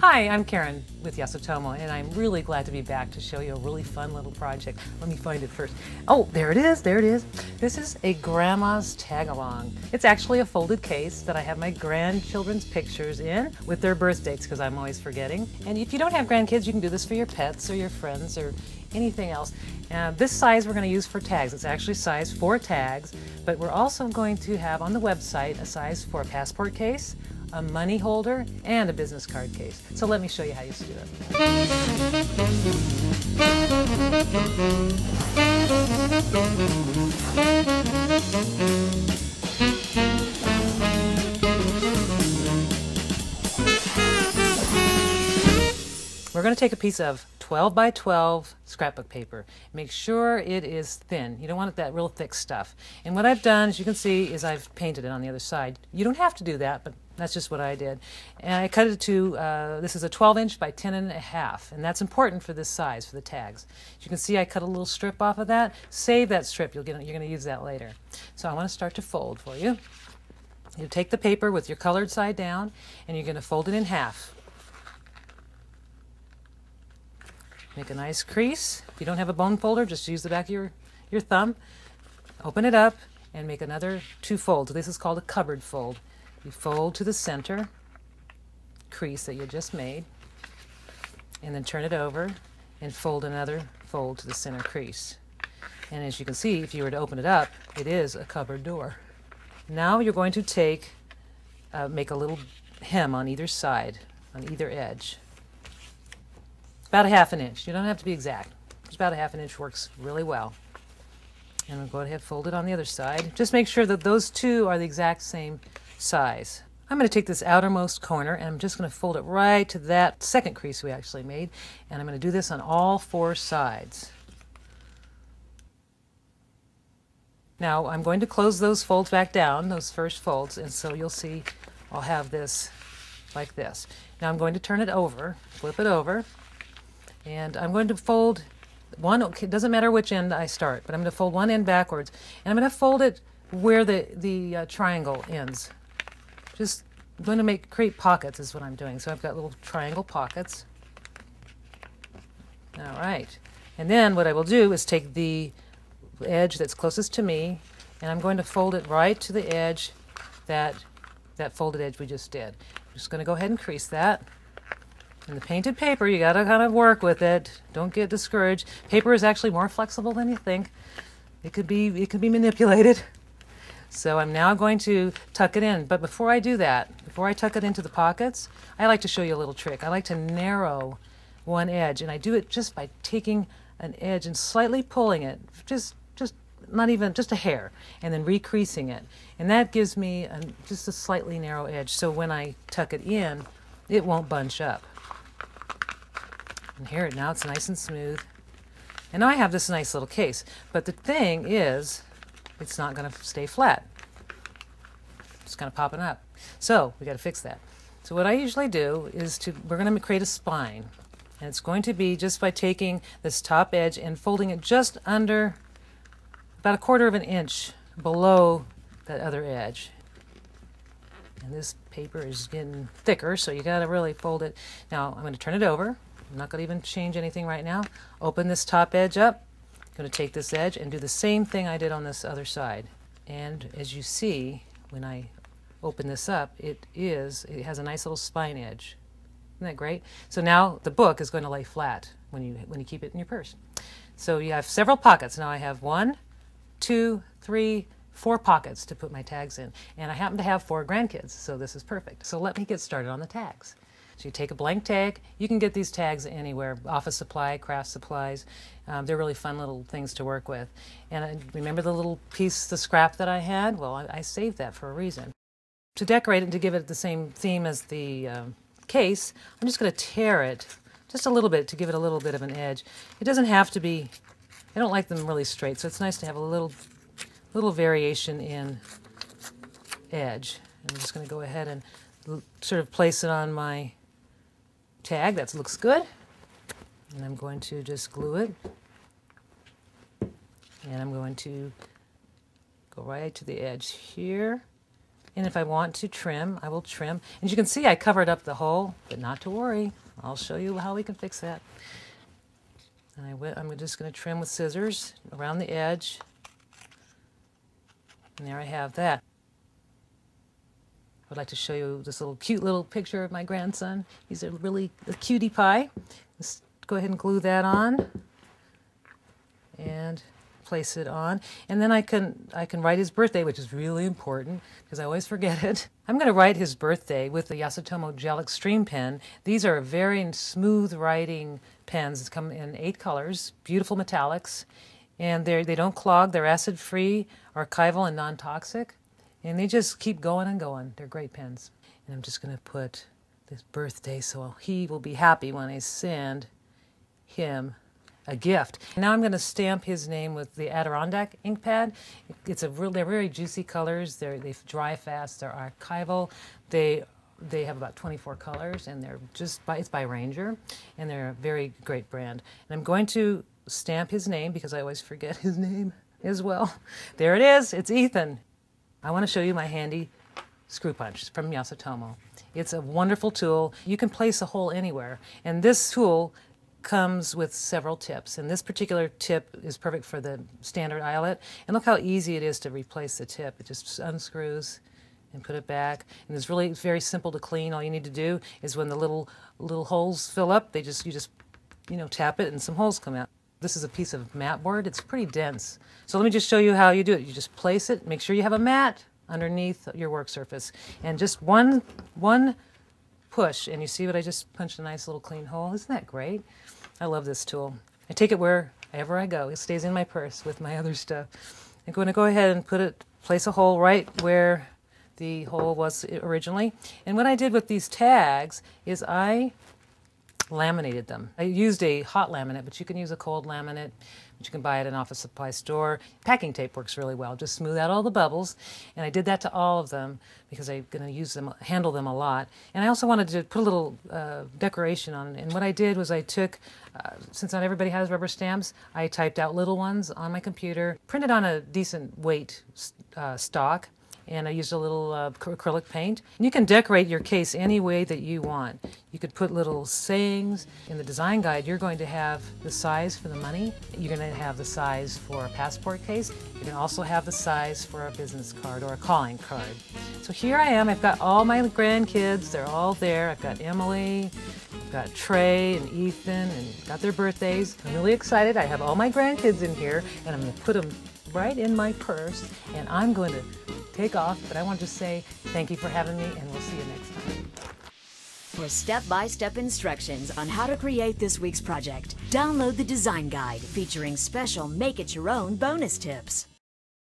Hi, I'm Karen with Yasutomo, and I'm really glad to be back to show you a really fun little project. Let me find it first. Oh, there it is, there it is. This is a grandma's tag-along. It's actually a folded case that I have my grandchildren's pictures in with their birth dates, because I'm always forgetting. And if you don't have grandkids, you can do this for your pets or your friends or anything else. This size we're going to use for tags. It's actually size for tags, but we're also going to have on the website a size for a passport case, a money holder, and a business card case. So let me show you how you do it. We're going to take a piece of 12 by 12 scrapbook paper. Make sure it is thin. You don't want that real thick stuff. And what I've done, as you can see, is I've painted it on the other side. You don't have to do that, but that's just what I did. And I cut it to, this is a 12-inch by 10.5, and that's important for this size, for the tags. As you can see, I cut a little strip off of that. Save that strip. You're going to use that later. So I want to start to fold for you. You take the paper with your colored side down, and you're going to fold it in half. Make a nice crease. If you don't have a bone folder, just use the back of your thumb. Open it up and make another 2 folds. This is called a cupboard fold. You fold to the center crease that you just made, and then turn it over and fold another fold to the center crease. And as you can see, if you were to open it up, it is a cupboard door. Now you're going to take, make a little hem on either side, on either edge. About a 1/2 inch. You don't have to be exact. Just about a 1/2 inch works really well. And we'll go ahead and fold it on the other side. Just make sure that those two are the exact same size. I'm going to take this outermost corner and I'm just going to fold it right to that second crease we actually made. And I'm going to do this on all 4 sides. Now I'm going to close those folds back down, those first folds, and so you'll see I'll have this like this. Now I'm going to turn it over, flip it over. And I'm going to fold one, it doesn't matter which end I start, but I'm going to fold one end backwards. And I'm going to fold it where the triangle ends. Just I'm going to create pockets is what I'm doing. So I've got little triangle pockets. All right. And then what I will do is take the edge that's closest to me, and I'm going to fold it right to the edge, that folded edge we just did. I'm just going to go ahead and crease that. And the painted paper, you got to kind of work with it. Don't get discouraged. Paper is actually more flexible than you think. It could be manipulated. So I'm now going to tuck it in. But before I do that, before I tuck it into the pockets, I like to show you a little trick. I like to narrow one edge, and I do it just by taking an edge and slightly pulling it, just not even, just a hair, and then recreasing it. And that gives me just a slightly narrow edge. So when I tuck it in, it won't bunch up. And here, now it's nice and smooth. And now I have this nice little case. But the thing is, it's not going to stay flat. It's kind of popping up. So we got to fix that. So what I usually do is we're going to create a spine. And it's going to be just by taking this top edge and folding it just under about 1/4 inch below that other edge. And this paper is getting thicker, so you got to really fold it. Now I'm going to turn it over. I'm not going to even change anything right now. Open this top edge up. I'm going to take this edge and do the same thing I did on this other side. And as you see, when I open this up, it has a nice little spine edge. Isn't that great? So now the book is going to lay flat when you keep it in your purse. So you have several pockets. Now I have 1, 2, 3, 4 pockets to put my tags in. And I happen to have 4 grandkids, so this is perfect. So let me get started on the tags. So you take a blank tag. You can get these tags anywhere, office supply, craft supplies. They're really fun little things to work with. And remember the little piece, the scrap that I had? Well, I saved that for a reason. To decorate it and to give it the same theme as the case, I'm just going to tear it just a little bit to give it a little bit of an edge. It doesn't have to be, I don't like them really straight, so it's nice to have a little variation in edge. I'm just going to go ahead and sort of place it on my tag. That looks good. And I'm going to just glue it. And I'm going to go right to the edge here. And if I want to trim, I will trim. And you can see I covered up the hole, but not to worry. I'll show you how we can fix that. And I'm just going to trim with scissors around the edge. And there I have that. I'd like to show you this cute little picture of my grandson. He's a cutie pie. Let's go ahead and glue that on and place it on. And then I can write his birthday, which is really important because I always forget it. I'm going to write his birthday with the Yasutomo Gel Extreme pen. These are very smooth writing pens that come in 8 colors, beautiful metallics, and they don't clog. They're acid-free, archival, and non-toxic, and they just keep going and going. They're great pens. And I'm just going to put this birthday so he will be happy when I send him a gift. Now I'm going to stamp his name with the Adirondack ink pad. They're very juicy colors. They dry fast. They're archival. They have about 24 colors, and it's by Ranger, and they're a very great brand. And I'm going to stamp his name because I always forget his name as well. There it is. It's Ethan. I want to show you my handy screw punch from Yasutomo. It's a wonderful tool. You can place a hole anywhere, and this tool comes with several tips, and this particular tip is perfect for the standard eyelet. And look how easy it is to replace the tip. It just unscrews and put it back, and it's very simple to clean. All you need to do is when the little holes fill up, you just tap it and some holes come out. This is a piece of mat board. It's pretty dense, so let me just show you how you do it. You just place it, make sure you have a mat underneath your work surface, and just one push, and you see what I just punched a nice little clean hole. Isn't that great? I love this tool. I take it wherever I go. It stays in my purse with my other stuff. I'm going to go ahead and place a hole right where the hole was originally. And what I did with these tags is I laminated them. I used a hot laminate, but you can use a cold laminate, which you can buy at an office supply store. Packing tape works really well. Just smooth out all the bubbles. And I did that to all of them because I'm going to handle them a lot. And I also wanted to put a little decoration on it. And what I did was I took, since not everybody has rubber stamps, I typed out little ones on my computer, printed on a decent weight stock, and I used a little acrylic paint. And you can decorate your case any way that you want. You could put little sayings. In the design guide, you're going to have the size for the money. You're going to have the size for a passport case. You can also have the size for a business card or a calling card. So here I am. I've got all my grandkids. They're all there. I've got Emily, I've got Trey and Ethan, and got their birthdays. I'm really excited. I have all my grandkids in here, and I'm going to put them right in my purse, and I'm going to take off, but I want to just say thank you for having me, and we'll see you next time. For step-by-step instructions on how to create this week's project, download the design guide featuring special make-it-your-own bonus tips.